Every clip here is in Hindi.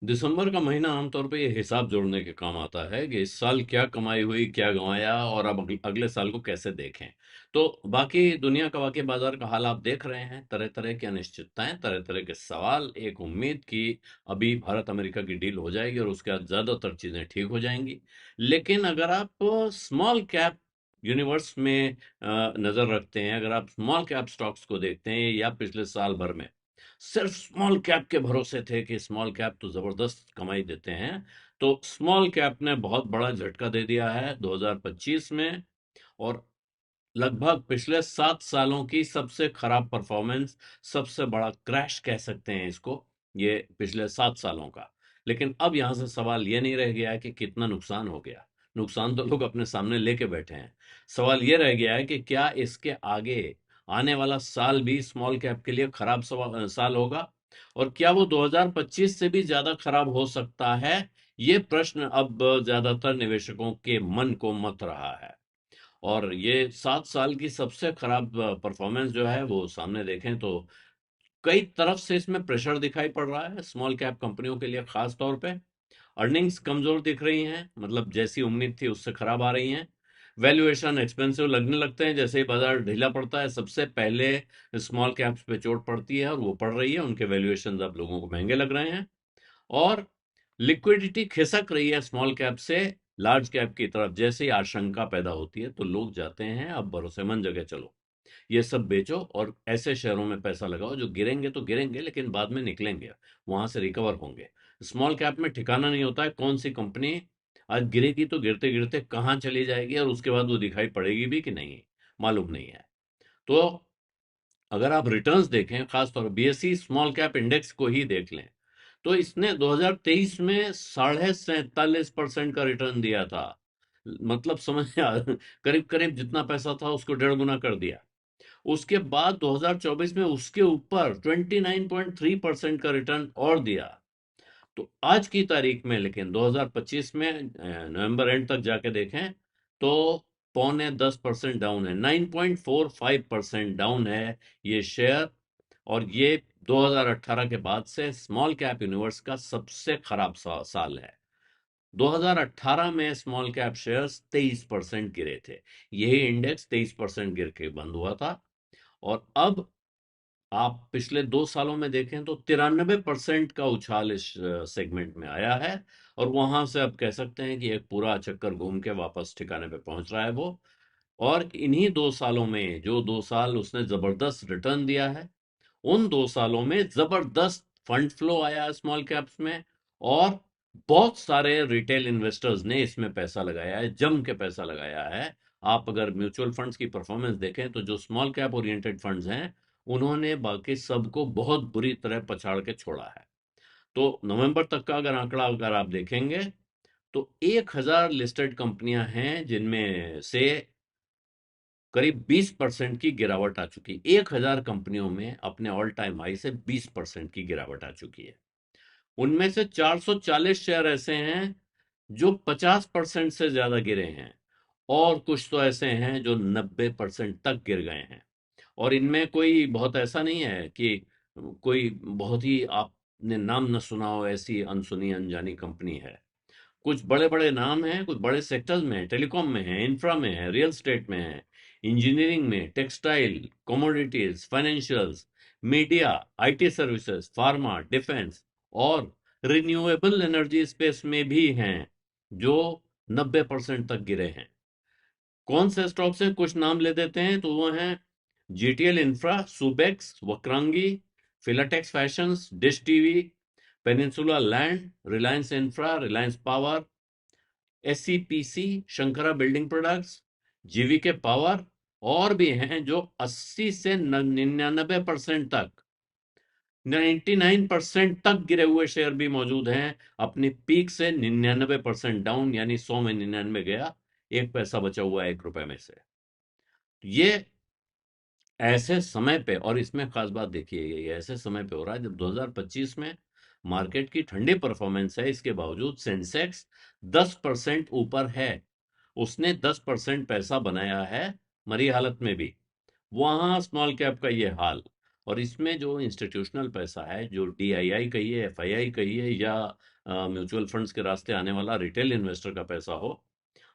दिसंबर का महीना आमतौर पे ये हिसाब जोड़ने के काम आता है कि इस साल क्या कमाई हुई, क्या गंवाया और अब अगले साल को कैसे देखें। तो बाकी दुनिया का बाकी बाजार का हाल आप देख रहे हैं, तरह तरह की अनिश्चितताएं, तरह तरह के सवाल, एक उम्मीद कि अभी भारत अमेरिका की डील हो जाएगी और उसके बाद ज्यादातर चीजें ठीक हो जाएंगी। लेकिन अगर आप स्मॉल कैप यूनिवर्स में नजर रखते हैं, अगर आप स्मॉल कैप स्टॉक्स को देखते हैं या पिछले साल भर में सिर्फ स्मॉल कैप के भरोसे थे कि स्मॉल कैप तो जबरदस्त कमाई देते हैं, तो स्मॉल कैप ने बहुत बड़ा झटका दे दिया है 2025 में। और लगभग पिछले 7 सालों की सबसे खराब परफॉर्मेंस, सबसे बड़ा क्रैश कह सकते हैं इसको, ये पिछले 7 सालों का। लेकिन अब यहां से सवाल ये नहीं रह गया है कि कितना नुकसान हो गया। नुकसान तो लोग अपने सामने लेके बैठे हैं। सवाल ये रह गया है कि क्या इसके आगे आने वाला साल भी स्मॉल कैप के लिए खराब साल होगा, और क्या वो 2025 से भी ज्यादा खराब हो सकता है। ये प्रश्न अब ज्यादातर निवेशकों के मन को मथ रहा है। और ये 7 साल की सबसे खराब परफॉर्मेंस जो है वो सामने देखें तो कई तरफ से इसमें प्रेशर दिखाई पड़ रहा है स्मॉल कैप कंपनियों के लिए, खास तौर पे अर्निंग्स कमजोर दिख रही हैं, मतलब जैसी उम्मीद थी उससे खराब आ रही हैं। वैल्यूएशन एक्सपेंसिव लगने लगते हैं, जैसे ही बाजार ढीला पड़ता है सबसे पहले स्मॉल कैप्स पे चोट पड़ती है, और वो पड़ रही है, उनके वैल्यूएशन अब लोगों को महंगे लग रहे हैं। और लिक्विडिटी खिसक रही है स्मॉल कैप से लार्ज कैप की तरफ। जैसे ही आशंका पैदा होती है तो लोग जाते हैं अब भरोसेमंद जगह चलो, ये सब बेचो और ऐसे शेयरों में पैसा लगाओ जो गिरेंगे तो गिरेंगे लेकिन बाद में निकलेंगे, वहां से रिकवर होंगे। स्मॉल कैप में ठिकाना नहीं होता है कौन सी कंपनी आज गिरेगी तो गिरते गिरते कहाँ चली जाएगी, और उसके बाद वो दिखाई पड़ेगी भी कि नहीं, मालूम नहीं है। तो अगर आप रिटर्न्स देखें, खासतौर पर बीएसई स्मॉल कैप इंडेक्स को ही देख लें, तो इसने 2023 में 47.5% का रिटर्न दिया था। मतलब समझ करीब करीब जितना पैसा था उसको 1.5 गुना कर दिया। उसके बाद 2024 में उसके ऊपर 29.3% का रिटर्न और दिया। तो आज की तारीख में लेकिन 2025 में नवंबर एंड तक जाके देखें तो 9.5% डाउन है, 9.45% डाउन है ये शेयर। और ये 2018 के बाद से स्मॉल कैप यूनिवर्स का सबसे खराब साल है। 2018 में स्मॉल कैप शेयर्स 23% गिरे थे, यही इंडेक्स 23% गिर के बंद हुआ था। और अब आप पिछले 2 सालों में देखें तो 93% का उछाल इस सेगमेंट में आया है। और वहां से अब कह सकते हैं कि एक पूरा चक्कर घूम के वापस ठिकाने पे पहुंच रहा है वो। और इन्हीं 2 सालों में, जो 2 साल उसने जबरदस्त रिटर्न दिया है, उन 2 सालों में जबरदस्त फंड फ्लो आया है स्मॉल कैप्स में। और बहुत सारे रिटेल इन्वेस्टर्स ने इसमें पैसा लगाया है, जम के पैसा लगाया है। आप अगर म्यूचुअल फंड्स की परफॉर्मेंस देखें तो जो स्मॉल कैप ओरिएंटेड फंड्स हैं उन्होंने बाकी सबको बहुत बुरी तरह पछाड़ के छोड़ा है। तो नवंबर तक का अगर आंकड़ा अगर आप देखेंगे तो 1,000 लिस्टेड कंपनियां हैं जिनमें से करीब 20% की गिरावट आ चुकी है। 1,000 कंपनियों में अपने ऑल टाइम हाई से 20% की गिरावट आ चुकी है। उनमें से 440 शेयर ऐसे हैं जो 50% से ज्यादा गिरे हैं, और कुछ तो ऐसे हैं जो 90% तक गिर गए हैं। और इनमें कोई बहुत ऐसा नहीं है कि कोई बहुत ही आपने नाम न सुना हो ऐसी अनसुनी अनजानी कंपनी है। कुछ बड़े बड़े नाम हैं, कुछ बड़े सेक्टर्स में, टेलीकॉम में है, इंफ्रा में है, रियल स्टेट में है, इंजीनियरिंग में, textile, commodities, financials, media, IT services, pharma, defence और रिन्यूएबल एनर्जी स्पेस में भी हैं जो 90% तक गिरे हैं। कौन से स्टॉक्स हैं, कुछ नाम ले देते हैं तो वो हैं GTL Infra, Subex, Vakrangee, Filatex Fashions, Dish TV, Peninsula Land, Reliance Infra, Reliance Power, SCPC, Shankara Building Products, GVK Power. और भी हैं जो 80 से 99% तक, 99% तक गिरे हुए शेयर भी मौजूद हैं। अपनी पीक से 99% डाउन, यानी 100 में 99 गया, 1 पैसा बचा हुआ है 1 रुपए में से। ये ऐसे समय पे, और इसमें खास बात देखिए ये ऐसे समय पे हो रहा है जब 2025 में मार्केट की ठंडी परफॉर्मेंस है, इसके बावजूद सेंसेक्स 10% ऊपर है। उसने 10% पैसा बनाया है मरी हालत में भी। वहां स्मॉल कैप का ये हाल। और इसमें जो इंस्टीट्यूशनल पैसा है, जो डीआईआई कहिए, एफआईआई कहिए, या म्यूचुअल फंड्स के रास्ते आने वाला रिटेल इन्वेस्टर का पैसा हो,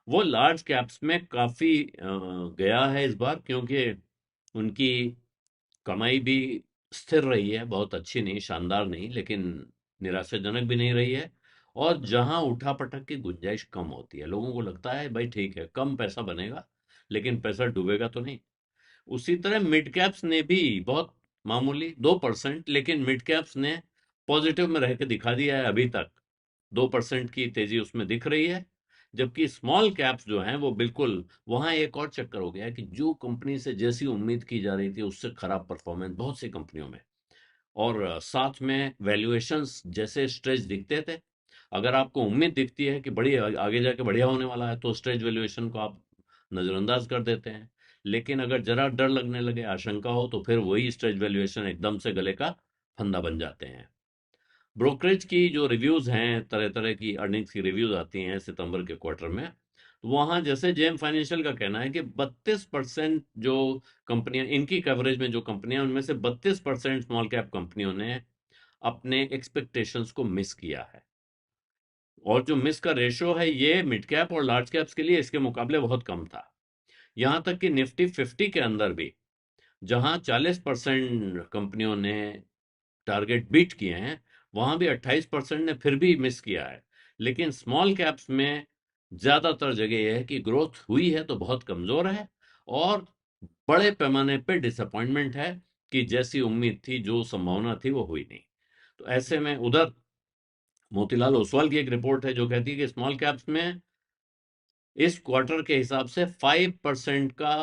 वो लार्ज कैप्स में काफी गया है इस बार, क्योंकि उनकी कमाई भी स्थिर रही है, बहुत अच्छी नहीं, शानदार नहीं, लेकिन निराशाजनक भी नहीं रही है। और जहां उठापटक की गुंजाइश कम होती है, लोगों को लगता है भाई ठीक है, कम पैसा बनेगा लेकिन पैसा डूबेगा तो नहीं। उसी तरह मिड कैप्स ने भी बहुत मामूली 2%, लेकिन मिड कैप्स ने पॉजिटिव में रह के दिखा दिया है अभी तक। 2% की तेजी उसमें दिख रही है। जबकि स्मॉल कैप्स जो हैं वो बिल्कुल, वहां एक और चक्कर हो गया है कि जो कंपनी से जैसी उम्मीद की जा रही थी उससे खराब परफॉर्मेंस बहुत सी कंपनियों में। और साथ में वैल्यूएशंस जैसे स्ट्रेच दिखते थे। अगर आपको उम्मीद दिखती है कि बड़ी आगे जाके बढ़िया होने वाला है, तो स्ट्रेच वैल्यूएशन को आप नजरअंदाज कर देते हैं। लेकिन अगर जरा डर लगने लगे, आशंका हो, तो फिर वही स्ट्रेच वैल्यूएशन एकदम से गले का फंदा बन जाते हैं। ब्रोकरेज की जो रिव्यूज हैं, तरह तरह की अर्निंग्स की रिव्यूज आती हैं सितंबर के क्वार्टर में, तो वहां जैसे जेम फाइनेंशियल का कहना है कि 32% जो कंपनियां, इनकी कवरेज में जो कंपनियां, उनमें से 32% स्मॉल कैप कंपनियों ने अपने एक्सपेक्टेशंस को मिस किया है। और जो मिस का रेशो है, ये मिड कैप और लार्ज कैप्स के लिए इसके मुकाबले बहुत कम था। यहां तक कि निफ्टी 50 के अंदर भी, जहां 40% कंपनियों ने टारगेट बीट किए हैं, वहां भी 28% ने फिर भी मिस किया है। लेकिन स्मॉल कैप्स में ज्यादातर जगह यह है कि ग्रोथ हुई है तो बहुत कमजोर है, और बड़े पैमाने पे डिसअपॉइंटमेंट है कि जैसी उम्मीद थी, जो संभावना थी, वो हुई नहीं। तो ऐसे में उधर मोतीलाल ओसवाल की एक रिपोर्ट है जो कहती है कि स्मॉल कैप्स में इस क्वार्टर के हिसाब से 5% का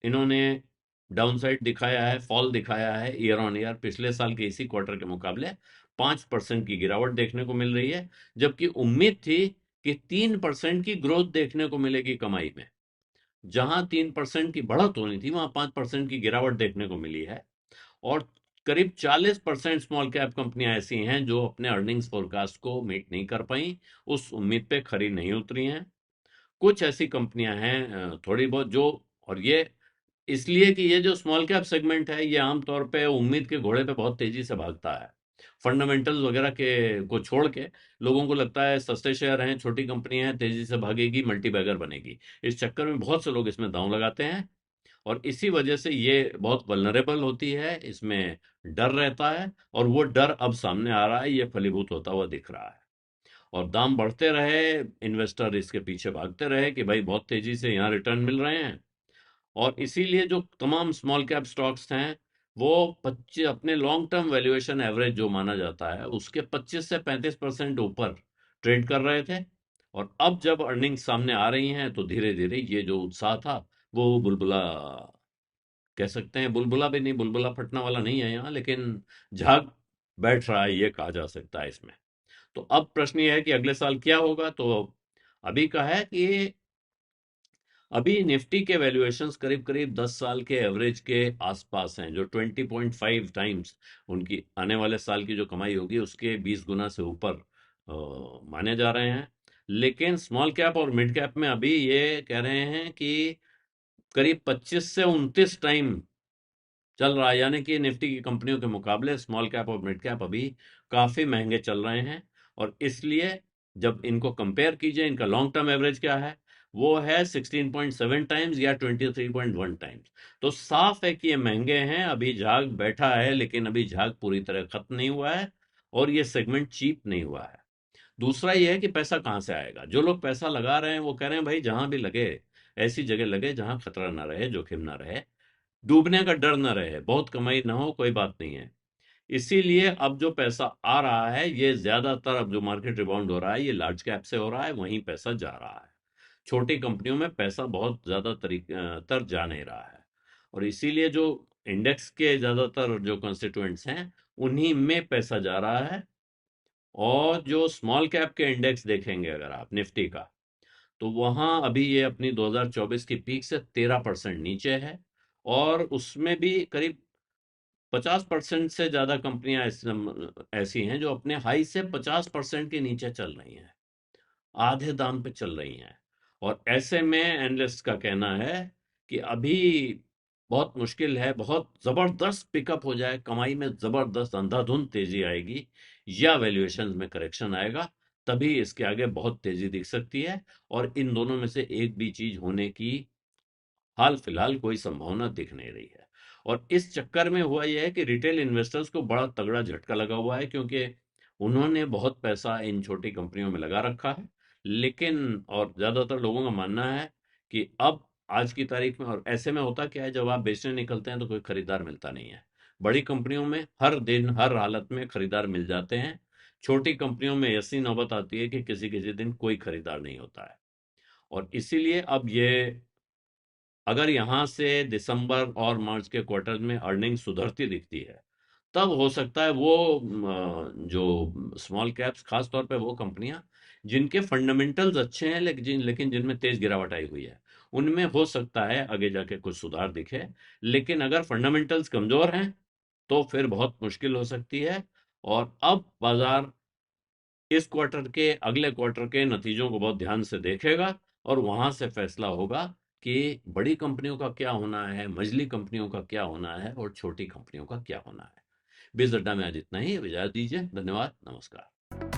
इन्होंने डाउनसाइड दिखाया है, फॉल दिखाया है ईयर ऑन ईयर। पिछले साल के इसी क्वार्टर के मुकाबले 5% की गिरावट देखने को मिल रही है। जबकि उम्मीद थी कि 3% की ग्रोथ देखने को मिलेगी कमाई में। जहां 3% की बढ़त होनी थी, वहां 5% की गिरावट देखने को मिली है। और करीब 40% स्मॉल कैप कंपनियां ऐसी हैं जो अपने अर्निंग्स फोरकास्ट को मीट नहीं कर पाई, उस उम्मीद पे खरी नहीं उतरी हैं। कुछ ऐसी कंपनियां हैं थोड़ी बहुत जो, और ये इसलिए कि ये जो स्मॉल कैप सेगमेंट है, ये आमतौर पे उम्मीद के घोड़े पे बहुत तेजी से भागता है। फंडामेंटल्स वगैरह के को छोड़ के लोगों को लगता है सस्ते शेयर हैं, छोटी कंपनी है, तेजी से भागेगी, मल्टी बैगर बनेगी। इस चक्कर में बहुत से लोग इसमें दांव लगाते हैं, और इसी वजह से ये बहुत वल्नरेबल होती है, इसमें डर रहता है, और वो डर अब सामने आ रहा है, ये फलीभूत होता हुआ दिख रहा है। और दाम बढ़ते रहे, इन्वेस्टर इसके पीछे भागते रहे कि भाई बहुत तेजी से यहाँ रिटर्न मिल रहे हैं। और इसीलिए जो तमाम स्मॉल कैप स्टॉक्स हैं, वो 25 अपने लॉन्ग टर्म वैल्यूएशन एवरेज जो माना जाता है, उसके 25 से 35% ऊपर ट्रेड कर रहे थे। और अब जब अर्निंग्स सामने आ रही हैं, तो धीरे धीरे ये जो उत्साह था, वो बुलबुला, कह सकते हैं, बुलबुला भी नहीं, बुलबुला फटने वाला नहीं है यहाँ, लेकिन झाग बैठ रहा है, ये कहा जा सकता है इसमें। तो अब प्रश्न ये है कि अगले साल क्या होगा। तो अभी का है कि अभी निफ्टी के वैल्यूएशंस करीब करीब 10 साल के एवरेज के आसपास हैं, जो 20.5 टाइम्स उनकी आने वाले साल की जो कमाई होगी उसके 20 गुना से ऊपर माने जा रहे हैं। लेकिन स्मॉल कैप और मिड कैप में अभी ये कह रहे हैं कि करीब 25 से 29 टाइम चल रहा है, यानी कि निफ्टी की कंपनियों के मुकाबले स्मॉल कैप और मिड कैप अभी काफी महंगे चल रहे हैं। और इसलिए जब इनको कंपेयर कीजिए, इनका लॉन्ग टर्म एवरेज क्या है, वो है 16.7 टाइम्स या 23.1 टाइम्स। तो साफ है कि ये महंगे हैं, अभी झाग बैठा है, लेकिन अभी झाग पूरी तरह खत्म नहीं हुआ है, और ये सेगमेंट चीप नहीं हुआ है। दूसरा ये है कि पैसा कहाँ से आएगा। जो लोग पैसा लगा रहे हैं वो कह रहे हैं भाई जहां भी लगे, ऐसी जगह लगे जहां खतरा ना रहे, जोखिम ना रहे, डूबने का डर ना रहे, बहुत कमाई ना हो, कोई बात नहीं है। इसीलिए अब जो पैसा आ रहा है, ये ज्यादातर, अब जो मार्केट रिबाउंड हो रहा है, ये लार्ज कैप से हो रहा है, वहीं पैसा जा रहा है। छोटी कंपनियों में पैसा बहुत ज्यादा तर जा नहीं रहा है। और इसीलिए जो इंडेक्स के ज्यादातर जो कंस्टिट्यूएंट्स हैं, उन्हीं में पैसा जा रहा है। और जो स्मॉल कैप के इंडेक्स देखेंगे अगर आप निफ्टी का, तो वहां अभी ये अपनी 2024 की पीक से 13% नीचे है। और उसमें भी करीब 50% से ज्यादा कंपनियां ऐसी हैं जो अपने हाई से 50% के नीचे चल रही हैं, आधे दाम पे चल रही हैं। और ऐसे में एनालिस्ट का कहना है कि अभी बहुत मुश्किल है, बहुत ज़बरदस्त पिकअप हो जाए, कमाई में ज़बरदस्त अंधाधुंध तेज़ी आएगी, या वैल्यूएशंस में करेक्शन आएगा, तभी इसके आगे बहुत तेज़ी दिख सकती है। और इन दोनों में से एक भी चीज़ होने की हाल फिलहाल कोई संभावना दिख नहीं रही है। और इस चक्कर में हुआ यह है कि रिटेल इन्वेस्टर्स को बड़ा तगड़ा झटका लगा हुआ है, क्योंकि उन्होंने बहुत पैसा इन छोटी कंपनियों में लगा रखा है। लेकिन और ज्यादातर लोगों का मानना है कि अब आज की तारीख में, और ऐसे में होता क्या है, जब आप बेचने निकलते हैं तो कोई खरीदार मिलता नहीं है। बड़ी कंपनियों में हर दिन हर हालत में खरीदार मिल जाते हैं। छोटी कंपनियों में ऐसी नौबत आती है कि किसी किसी दिन कोई खरीदार नहीं होता है। और इसीलिए अब ये, अगर यहाँ से दिसंबर और मार्च के क्वार्टर में अर्निंग सुधरती दिखती है, तब हो सकता है वो जो स्मॉल कैप्स, खास तौर पे वो कंपनियां जिनके फंडामेंटल्स अच्छे हैं, लेकिन जिनमें तेज गिरावट आई हुई है, उनमें हो सकता है आगे जाके कुछ सुधार दिखे। लेकिन अगर फंडामेंटल्स कमजोर हैं तो फिर बहुत मुश्किल हो सकती है। और अब बाजार इस क्वार्टर के, अगले क्वार्टर के नतीजों को बहुत ध्यान से देखेगा, और वहां से फैसला होगा कि बड़ी कंपनियों का क्या होना है, मझली कंपनियों का क्या होना है, और छोटी कंपनियों का क्या होना है। बिज अड्डा में आज इतना ही। इजाजत दीजिए। धन्यवाद। नमस्कार।